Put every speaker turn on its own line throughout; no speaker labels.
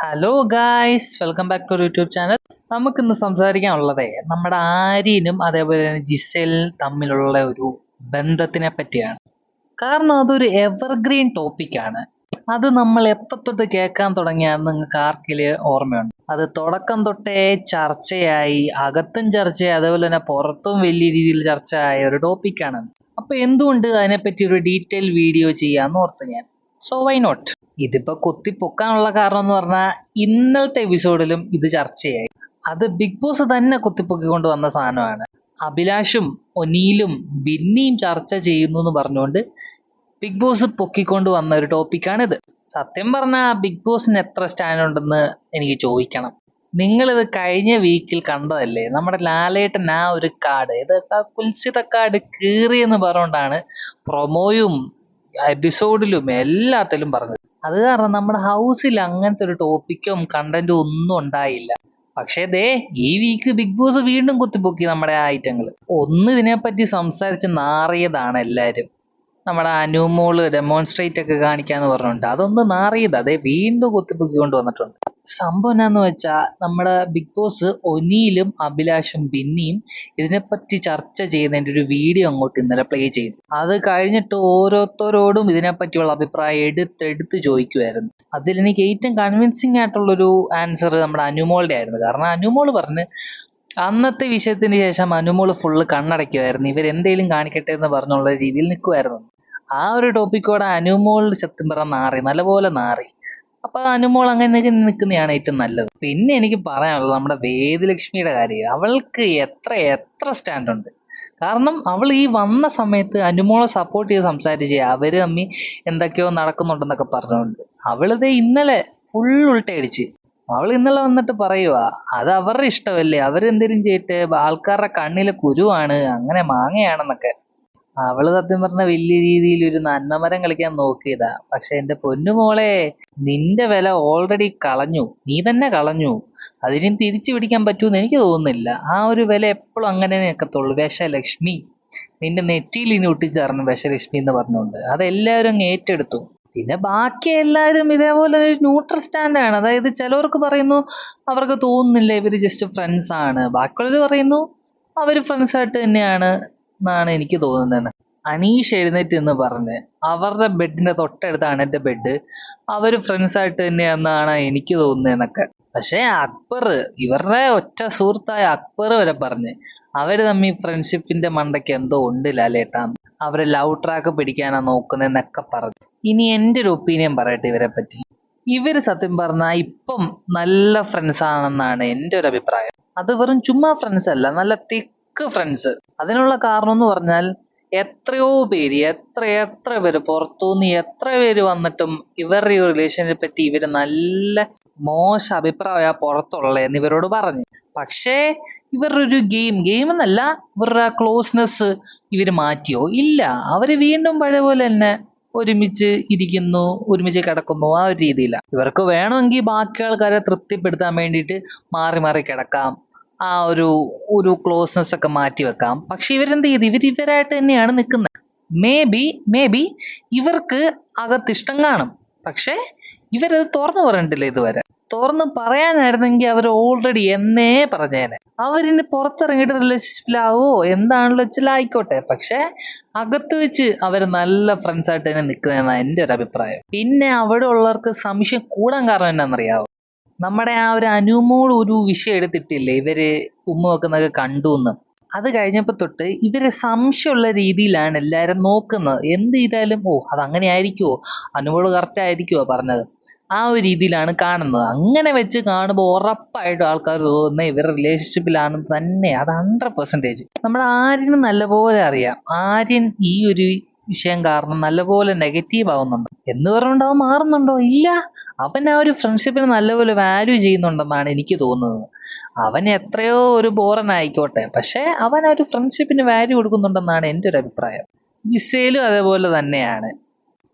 Hello guys, welcome back to YouTube channel. നമുക്കിന്ന് സംസാരിക്കാനുള്ളതേ നമ്മുടെ ആര്യനും അതേപോലെ തന്നെ ജിസേലും തമ്മിലുള്ള ഒരു ബന്ധത്തിനെ പറ്റിയാണ്. കാരണം അതൊരു എവർഗ്രീൻ ടോപ്പിക്കാണ്. അത് നമ്മൾ എപ്പോൾ തൊട്ട് കേൾക്കാൻ തുടങ്ങിയാന്ന് നിങ്ങൾക്ക് ആർക്കെങ്കിലും ഓർമ്മയുണ്ട്? അത് തുടക്കം തൊട്ടേ ചർച്ചയായി, അകത്തും ചർച്ചയായി, അതേപോലെ തന്നെ പുറത്തും വലിയ രീതിയിൽ ചർച്ചയായ ഒരു ടോപ്പിക്കാണ്. അപ്പൊ എന്തുകൊണ്ട് അതിനെപ്പറ്റി ഒരു ഡീറ്റെയിൽ വീഡിയോ ചെയ്യാന്ന് ഓർത്ത് ഞാൻ. So why not? ഇതിപ്പോ കുത്തിപ്പൊക്കാനുള്ള കാരണം എന്ന് പറഞ്ഞാൽ ഇന്നലത്തെ എപ്പിസോഡിലും ഇത് ചർച്ചയായി. അത് ബിഗ് ബോസ് തന്നെ കുത്തിപ്പൊക്കിക്കൊണ്ട് വന്ന സാധനമാണ്. അഭിലാഷും ഒനീലും ബിന്നിയും ചർച്ച ചെയ്യുന്നു എന്ന് പറഞ്ഞുകൊണ്ട് ബിഗ് ബോസ് പൊക്കിക്കൊണ്ട് വന്ന ഒരു ടോപ്പിക്കാണിത്. സത്യം പറഞ്ഞാൽ ബിഗ് ബോസിന് എത്ര സ്റ്റാൻഡ് ഉണ്ടെന്ന് എനിക്ക് ചോദിക്കണം. നിങ്ങളിത് കഴിഞ്ഞ വീക്കിൽ കണ്ടതല്ലേ? നമ്മുടെ ലാലേട്ടൻ ആ ഒരു കാർഡ്, ഇത് കുൽസിത കാർഡ് കീറിയെന്ന് പറഞ്ഞുകൊണ്ടാണ് പ്രൊമോയും എപ്പിസോഡിലും എല്ലാത്തിലും പറഞ്ഞത്. അത് കാരണം നമ്മുടെ ഹൗസിൽ അങ്ങനത്തെ ഒരു ടോപ്പിക്കും കണ്ടന്റും ഒന്നും ഉണ്ടായില്ല. പക്ഷേ ദേ ഈ വീക്ക് ബിഗ് ബോസ് വീണ്ടും കുത്തിപ്പൊക്കി നമ്മുടെ ആ ഐറ്റങ്ങൾ. ഒന്ന് ഇതിനെപ്പറ്റി സംസാരിച്ച് നാറിയതാണ് എല്ലാവരും. നമ്മുടെ അനുമോള് ഡെമോൺസ്ട്രേറ്റ് ഒക്കെ കാണിക്കാന്ന് പറഞ്ഞിട്ടുണ്ട്. അതൊന്ന് നാറിയത് അതേ വീണ്ടും കുത്തിപ്പൊക്കി കൊണ്ടുവന്നിട്ടുണ്ട്. സംഭവം എന്നാന്ന് വെച്ചാൽ നമ്മുടെ ബിഗ് ബോസ് ഒനിയിലും അഭിലാഷും ബിന്നിയും ഇതിനെപ്പറ്റി ചർച്ച ചെയ്യുന്നതിൻ്റെ ഒരു വീഡിയോ അങ്ങോട്ട് ഇന്നലെ പ്ലേ ചെയ്തു. അത് കഴിഞ്ഞിട്ട് ഓരോരുത്തരോടും ഇതിനെപ്പറ്റിയുള്ള അഭിപ്രായം എടുത്ത് ചോദിക്കുമായിരുന്നു. അതിൽ എനിക്ക് ഏറ്റവും കൺവിൻസിങ് ആയിട്ടുള്ളൊരു ആൻസർ നമ്മുടെ അനുമോളുടെ ആയിരുന്നു. കാരണം അനുമോള് പറഞ്ഞ് അന്നത്തെ വിഷയത്തിന് ശേഷം അനുമോള് ഫുള്ള് കണ്ണടയ്ക്കുമായിരുന്നു, ഇവരെന്തേലും കാണിക്കട്ടെ എന്ന് പറഞ്ഞുള്ള രീതിയിൽ നിൽക്കുമായിരുന്നു. ആ ഒരു ടോപ്പിക്കോടെ അനുമോളിൽ സത്യം പറഞ്ഞാൽ നാറി, നല്ലപോലെ നാറി. അപ്പൊ അനുമോൾ അങ്ങനെ നിൽക്കുന്നതാണ് ഏറ്റവും നല്ലത്. പിന്നെ എനിക്ക് പറയാനുള്ളത് നമ്മുടെ വേദലക്ഷ്മിയുടെ കാര്യം. അവൾക്ക് എത്ര എത്ര സ്റ്റാൻഡ് ഉണ്ട്. കാരണം അവൾ ഈ വന്ന സമയത്ത് അനുമോളെ സപ്പോർട്ട് ചെയ്ത് സംസാരിച്ചേ, അവര് തമ്മിൽ എന്തൊക്കെയോ നടക്കുന്നുണ്ടെന്നൊക്കെ പറഞ്ഞുകൊണ്ട് അവളിത് ഇന്നലെ ഫുൾ ഉൾട്ടയടിച്ച്. അവൾ ഇന്നലെ വന്നിട്ട് പറയുക അത് അവരുടെ ഇഷ്ടമല്ലേ, അവരെന്തേലും ചെയ്തിട്ട്, ആൾക്കാരുടെ കണ്ണിലെ കുരുവാണ്, അങ്ങനെ മാങ്ങയാണെന്നൊക്കെ. അവള് സത്യം പറഞ്ഞ വലിയ രീതിയിൽ ഒരു നന്മമരം കളിക്കാൻ നോക്കിയതാ. പക്ഷെ എന്റെ പൊന്നുമോളെ, നിന്റെ വില ഓൾറെഡി കളഞ്ഞു, നീ തന്നെ കളഞ്ഞു. അതിനും തിരിച്ചു പിടിക്കാൻ പറ്റൂന്ന് എനിക്ക് തോന്നുന്നില്ല. ആ ഒരു വില എപ്പോഴും അങ്ങനെ നിൽക്കത്തുള്ളൂ. വിഷലക്ഷ്മി, നിന്റെ നെറ്റിയിൽ ഇനി ഒട്ടിച്ചേർന്നു വിഷലക്ഷ്മി എന്ന് പറഞ്ഞുകൊണ്ട് അതെല്ലാവരും അങ്ങ് ഏറ്റെടുത്തു. പിന്നെ ബാക്കി എല്ലാവരും ഇതേപോലെ ഒരു ന്യൂട്രൽ സ്റ്റാൻഡാണ്. അതായത് ചിലവർക്ക് പറയുന്നു അവർക്ക് തോന്നുന്നില്ല ഇവര് ജസ്റ്റ് ഫ്രണ്ട്സ് ആണ്, ബാക്കിയുള്ളവർ പറയുന്നു അവര് ഫ്രണ്ട്സ് ആയിട്ട് തന്നെയാണ് എന്നാണ് എനിക്ക് തോന്നുന്നത്. അനീഷ് എഴുന്നേറ്റ് എന്ന് പറഞ്ഞ് അവരുടെ ബെഡിന്റെ തൊട്ടടുത്താണ് എൻ്റെ ബെഡ്, അവര് ഫ്രണ്ട്സ് ആയിട്ട് തന്നെയാണെന്നാണ് എനിക്ക് തോന്നുന്നതെന്നൊക്കെ. പക്ഷേ അക്ബർ, ഇവരുടെ ഒറ്റ സുഹൃത്തായ അക്ബർ വരെ പറഞ്ഞ് അവര് തമ്മിൽ ഫ്രണ്ട്ഷിപ്പിന്റെ മണ്ടയ്ക്ക് എന്തോ ഉണ്ട് ലാലേട്ടാന്ന്, അവര് ലവ് ട്രാക്ക് പിടിക്കാനാ നോക്കുന്നതെന്നൊക്കെ പറഞ്ഞു. ഇനി എൻ്റെ ഒരു ഒപ്പീനിയൻ പറയട്ടെ ഇവരെ പറ്റി. ഇവര് സത്യം പറഞ്ഞാൽ ഇപ്പം നല്ല ഫ്രണ്ട്സ് ആണെന്നാണ് എൻ്റെ ഒരു അഭിപ്രായം. അത് വെറും ചുമ്മാ ഫ്രണ്ട്സ് അല്ല, നല്ല തിക്ക് ഫ്രണ്ട്സ്. അതിനുള്ള കാരണം എന്ന് പറഞ്ഞാൽ എത്രയോ പേര്, എത്ര എത്ര പേര് പുറത്തുനിന്ന് എത്ര പേര് വന്നിട്ടും ഇവരുടെ ഈ റിലേഷനെ പറ്റി ഇവര് നല്ല മോശം അഭിപ്രായ പുറത്തുള്ളതെന്ന് ഇവരോട് പറഞ്ഞു. പക്ഷേ ഇവരുടെ ഒരു ഗെയിം എന്നല്ല, ഇവരുടെ ക്ലോസ്നെസ് ഇവര് മാറ്റിയോ? ഇല്ല. അവര് വീണ്ടും പഴയ പോലെ തന്നെ ഒരുമിച്ച് ഇരിക്കുന്നു, ഒരുമിച്ച് കിടക്കുന്നു, ആ ഒരു രീതിയിലാണ്. ഇവർക്ക് വേണമെങ്കിൽ ബാക്കി ആൾക്കാരെ തൃപ്തിപ്പെടുത്താൻ വേണ്ടിയിട്ട് മാറി മാറി കിടക്കാം, ആ ഒരു ഒരു ക്ലോസ്നെസ് ഒക്കെ മാറ്റി വെക്കാം. പക്ഷെ ഇവരെന്ത് ചെയ്ത് ഇവരായിട്ട് തന്നെയാണ് നിൽക്കുന്നത്. മേ ബി ഇവർക്ക് അകത്ത് ഇഷ്ടം കാണും, പക്ഷെ ഇവരത് തുറന്നു പറഞ്ഞിട്ടില്ല ഇതുവരെ. തുറന്ന് പറയാനായിരുന്നെങ്കിൽ അവർ ഓൾറെഡി എന്നേ പറഞ്ഞേനെ. അവരിന് പുറത്തിറങ്ങിയിട്ട് റിലേഷൻഷിപ്പിലാവോ എന്താണല്ലോ വെച്ചാൽ ആയിക്കോട്ടെ, പക്ഷെ അകത്ത് വെച്ച് അവർ നല്ല ഫ്രണ്ട്സ് ആയിട്ട് തന്നെ നിൽക്കുന്നതെന്നാണ് എൻ്റെ ഒരു അഭിപ്രായം. പിന്നെ അവിടെ ഉള്ളവർക്ക് സംശയം കൂടാൻ കാരണം എന്നാണെന്നറിയാവോ? നമ്മുടെ ആ ഒരു അനുമോൾ ഒരു വിഷയം എടുത്തിട്ടില്ലേ, ഇവര് ഉമ്മ വെക്കുന്നതൊക്കെ കണ്ടു എന്ന്. അത് കഴിഞ്ഞപ്പോൾ തൊട്ട് ഇവരെ സംശയമുള്ള രീതിയിലാണ് എല്ലാവരും നോക്കുന്നത്. എന്ത് ചെയ്താലും അത് അങ്ങനെ ആയിരിക്കുമോ, അനുമോള് കറക്റ്റ് ആയിരിക്കുമോ പറഞ്ഞത്, ആ ഒരു രീതിയിലാണ് കാണുന്നത്. അങ്ങനെ വെച്ച് കാണുമ്പോൾ ഉറപ്പായിട്ടും ആൾക്കാർ തോന്നുന്നത് ഇവർ റിലേഷൻഷിപ്പിലാണ് തന്നെ. അത് 100%. നമ്മുടെ ആര്യന് നല്ലപോലെ അറിയാം, ആര്യൻ ഈ ഒരു വിഷയം കാരണം നല്ലപോലെ നെഗറ്റീവ് ആവുന്നുണ്ട്. എന്ന് പറഞ്ഞുകൊണ്ട് അവൻ മാറുന്നുണ്ടോ? ഇല്ല. അവൻ ആ ഒരു ഫ്രണ്ട്ഷിപ്പിന് നല്ലപോലെ വാല്യൂ ചെയ്യുന്നുണ്ടെന്നാണ് എനിക്ക് തോന്നുന്നത്. അവൻ എത്രയോ ഒരു ബോറനായിക്കോട്ടെ, പക്ഷെ അവൻ ആ ഒരു ഫ്രണ്ട്ഷിപ്പിന് വാല്യൂ കൊടുക്കുന്നുണ്ടെന്നാണ് എൻ്റെ ഒരു അഭിപ്രായം. ജിസേലും അതേപോലെ തന്നെയാണ്.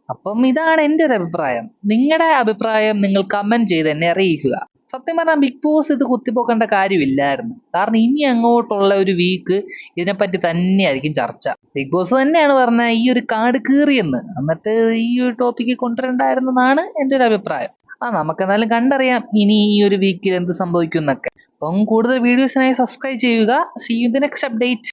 അപ്പം ഇതാണ് എൻ്റെ ഒരു അഭിപ്രായം. നിങ്ങളുടെ അഭിപ്രായം നിങ്ങൾ കമന്റ് ചെയ്ത് എന്നെ അറിയിക്കുക. സത്യം പറഞ്ഞാൽ ബിഗ് ബോസ് ഇത് കുത്തിപ്പോക്കേണ്ട കാര്യമില്ലായിരുന്നു. കാരണം ഇനി അങ്ങോട്ടുള്ള ഒരു വീക്ക് ഇതിനെപ്പറ്റി തന്നെയായിരിക്കും ചർച്ച. ബിഗ് ബോസ് തന്നെയാണ് പറഞ്ഞത് ഈ ഒരു കാർഡ് കീറിയെന്ന്, എന്നിട്ട് ഈ ഒരു ടോപ്പിക്ക് കൊണ്ടുവരണ്ടായിരുന്നെന്നാണ് എൻ്റെ ഒരു അഭിപ്രായം. നമുക്കെന്തായാലും കണ്ടറിയാം ഇനി ഈ ഒരു വീക്കിൽ എന്ത് സംഭവിക്കും എന്നൊക്കെ. അപ്പം കൂടുതൽ വീഡിയോസിനായി സബ്സ്ക്രൈബ് ചെയ്യുക. See you in the next update.